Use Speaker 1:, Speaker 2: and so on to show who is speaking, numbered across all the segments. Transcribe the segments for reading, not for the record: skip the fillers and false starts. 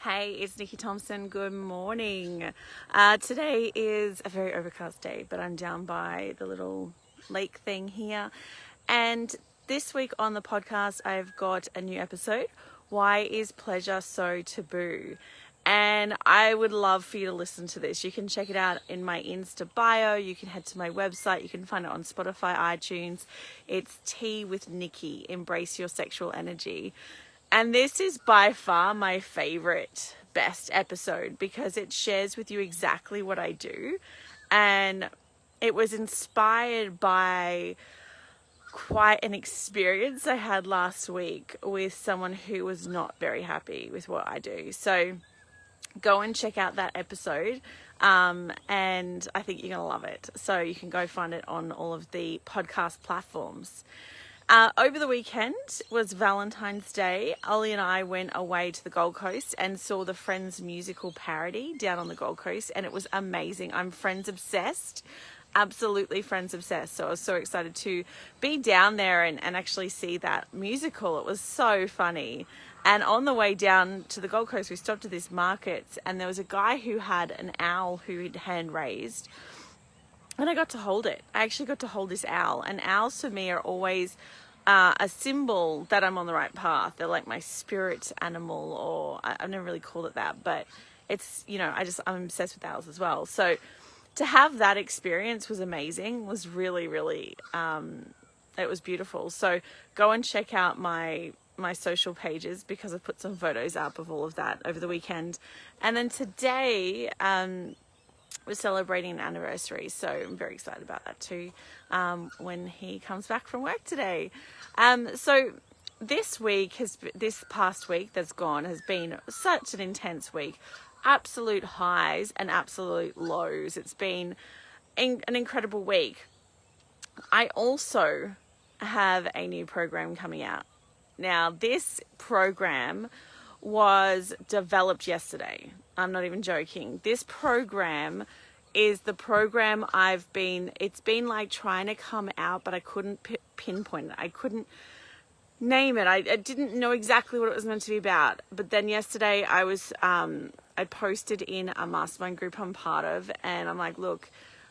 Speaker 1: Hey, it's Nikki Thompson. Good morning. Today is a very overcast day, but I'm down by the little lake thing here. And this week on the podcast, I've got a new episode. Why is pleasure so taboo? And I would love for you to listen to this. You can check it out in my Insta bio. You can head to my website. You can find it on Spotify, iTunes. It's Tea with Nikki. Embrace your sexual energy. And this is by far my favorite, best episode because it shares with you exactly what I do. And it was inspired by quite an experience I had last week with someone who was not very happy with what I do. So go and check out that episode. And I think you're going to love it. So you can go find it on all of the podcast platforms. Over the weekend was Valentine's Day. Ollie and I went away to the Gold Coast and saw the Friends musical parody down on the Gold Coast, and it was amazing. I'm Friends obsessed, absolutely Friends obsessed. So I was so excited to be down there and actually see that musical. It was so funny. And on the way down to the Gold Coast, we stopped at this market, and there was a guy who had an owl who he'd hand raised. And I got to hold it. I actually got to hold this owl. And owls for me are always a symbol that I'm on the right path. They're like my spirit animal, or I've never really called it that, but it's, I'm obsessed with owls as well. So to have that experience was amazing, was really, really, it was beautiful. So go and check out my social pages because I put some photos up of all of that over the weekend. And then today, we're celebrating an anniversary, so I'm very excited about that too, when he comes back from work today. So this past week that's gone has been such an intense week. Absolute highs and absolute lows. It's been an incredible week. I also have a new program coming out. Now, this program was developed yesterday. I'm not even joking. This program is the program it's been like trying to come out, but I couldn't pinpoint it. I couldn't name it. I didn't know exactly what it was meant to be about. But then yesterday I posted in a mastermind group I'm part of, and I'm like, look,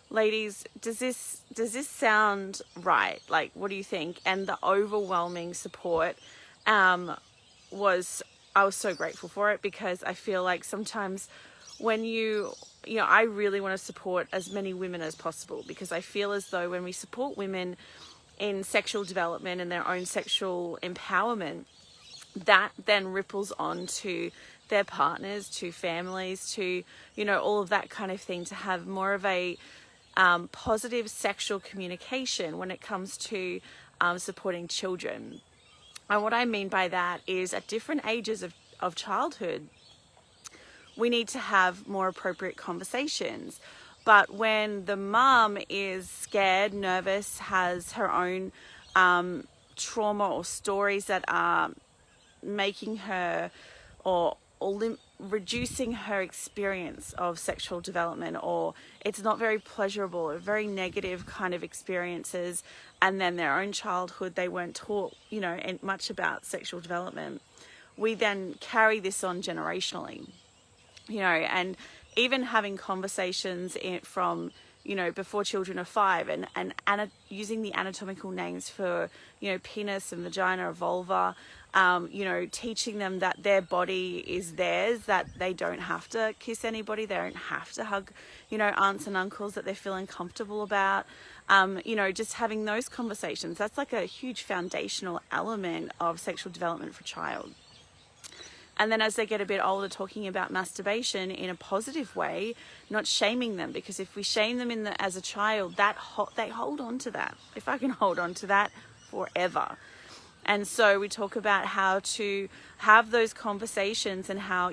Speaker 1: ladies, does this sound right? Like, what do you think? And the overwhelming support I was so grateful for it, because I feel like sometimes when I really want to support as many women as possible, because I feel as though when we support women in sexual development and their own sexual empowerment, that then ripples on to their partners, to families, to, all of that kind of thing, to have more of a positive sexual communication when it comes to supporting children. And what I mean by that is at different ages of childhood, we need to have more appropriate conversations. But when the mum is scared, nervous, has her own trauma or stories that are making her or reducing her experience of sexual development, or it's not very pleasurable or very negative kind of experiences, and then their own childhood, they weren't taught, much about sexual development. We then carry this on generationally, and even having conversations from, before children are 5 and using the anatomical names for, penis and vagina or vulva, teaching them that their body is theirs, that they don't have to kiss anybody, they don't have to hug, aunts and uncles that they're feeling comfortable about, just having those conversations. That's like a huge foundational element of sexual development for a child. And then as they get a bit older, talking about masturbation in a positive way, not shaming them, because if we shame them as a child, they hold on to that. If I can hold on to that forever. And so we talk about how to have those conversations and how,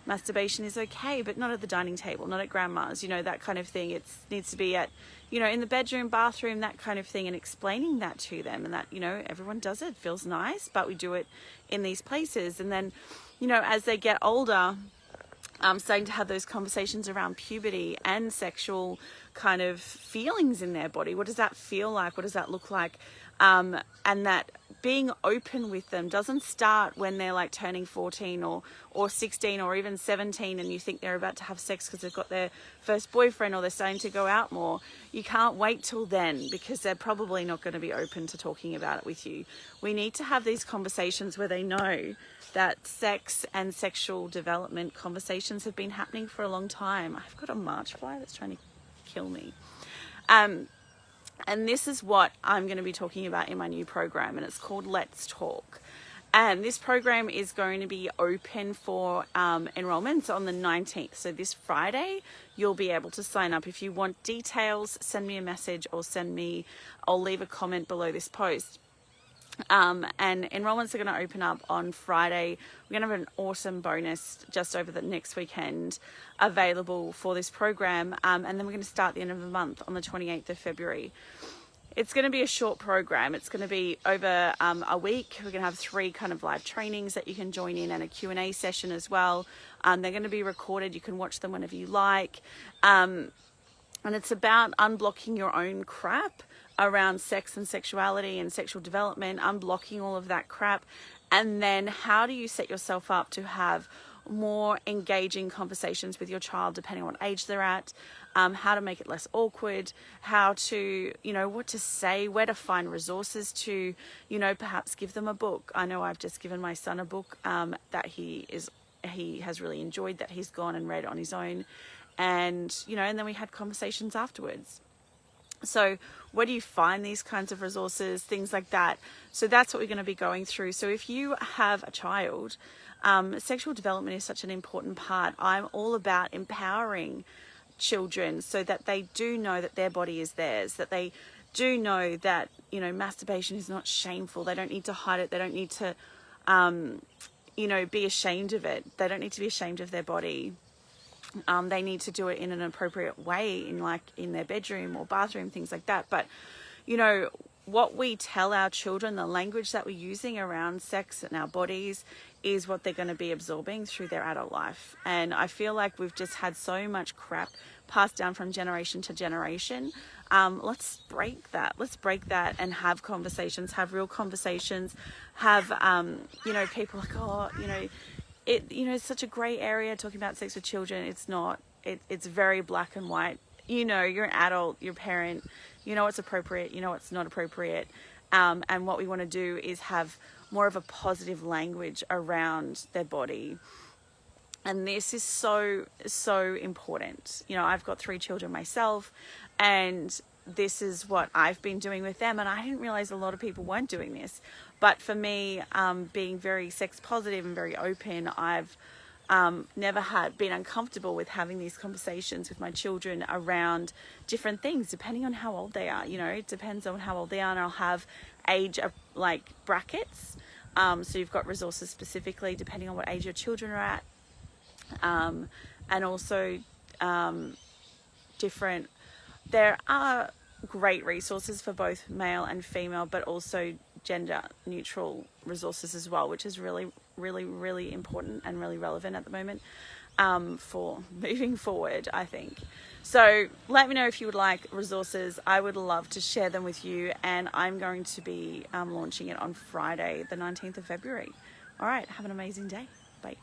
Speaker 1: masturbation is okay, but not at the dining table, not at grandma's, that kind of thing. It needs to be at, in the bedroom, bathroom, that kind of thing, and explaining that to them, and that, everyone does it, feels nice, but we do it in these places. And then, as they get older, starting to have those conversations around puberty and sexual kind of feelings in their body. What does that feel like? What does that look like? and that being open with them doesn't start when they're like turning 14 or 16 or even 17 and you think they're about to have sex because they've got their first boyfriend or they're starting to go out more. You can't wait till then because they're probably not going to be open to talking about it with you. We need to have these conversations where they know that sex and sexual development conversations have been happening for a long time. I've got a march fly that's trying to kill me. And this is what I'm going to be talking about in my new program, and it's called Let's Talk. And this program is going to be open for enrollments on the 19th. So this Friday, you'll be able to sign up. If you want details, send me a message or I'll leave a comment below this post. And enrollments are going to open up on Friday. We're going to have an awesome bonus just over the next weekend available for this program. And then we're going to start the end of the month on the 28th of February. It's going to be a short program. It's going to be over a week. We're going to have 3 kind of live trainings that you can join in and a Q&A session as well. They're going to be recorded. You can watch them whenever you like. And it's about unblocking your own crap around sex and sexuality and sexual development, unblocking all of that crap. And then how do you set yourself up to have more engaging conversations with your child depending on what age they're at, how to make it less awkward, how to, what to say, where to find resources to, perhaps give them a book. I know I've just given my son a book that he has really enjoyed, that he's gone and read on his own. And, and then we had conversations afterwards. So where do you find these kinds of resources, things like that? So that's what we're going to be going through. So if you have a child, sexual development is such an important part. I'm all about empowering children so that they do know that their body is theirs, that they do know that, masturbation is not shameful. They don't need to hide it. They don't need to, be ashamed of it. They don't need to be ashamed of their body. They need to do it in an appropriate way in their bedroom or bathroom, things like that. But, what we tell our children, the language that we're using around sex and our bodies is what they're going to be absorbing through their adult life. And I feel like we've just had so much crap passed down from generation to generation. Let's break that. Let's break that and have conversations, have real conversations, have, people like, it's such a gray area talking about sex with children. It's not. It's very black and white. You're an adult, you're a parent. You know what's appropriate. You know what's not appropriate. And what we want to do is have more of a positive language around their body. And this is so, so important. I've got 3 children myself, and this is what I've been doing with them. And I didn't realize a lot of people weren't doing this. But for me, being very sex positive and very open, I've never been uncomfortable with having these conversations with my children around different things, depending on how old they are. It depends on how old they are, and I'll have age brackets. So you've got resources specifically depending on what age your children are at, and also different. There are great resources for both male and female, but also gender neutral resources as well, which is really, really, really important and really relevant at the moment for moving forward, I think. So let me know if you would like resources. I would love to share them with you, and I'm going to be launching it on Friday, the 19th of February. All right, have an amazing day. Bye.